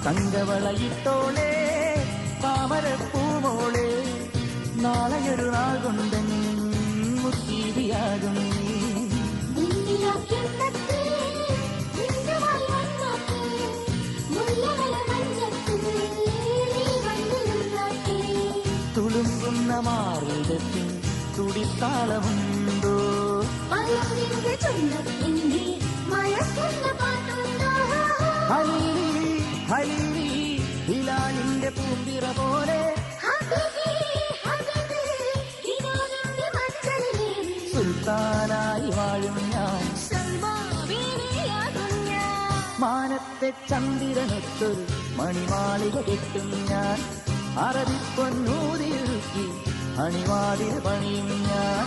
തങ്കവളയിട്ടോളെ താമരപ്പൂമോളെ നാളെയൊരു നാൾ കൊണ്ടൻ മുത്തീതിയാകും തുളുമ്പുന്ന മാറിടത്തിൽ തുടിത്താളമുണ്ടോ ഹിലാലിന്റെ പൂന്തിറ പോലെ സുൽത്താനായി വാഴും ഞാൻ മാനത്തെ ചന്ദ്രനൊത്തൊരു മണിമാളിക കെട്ടും ഞാൻ അറബിപ്പൊന്നൂതിയൊരുക്കി അണിവാതിൽ പണിയും ഞാൻ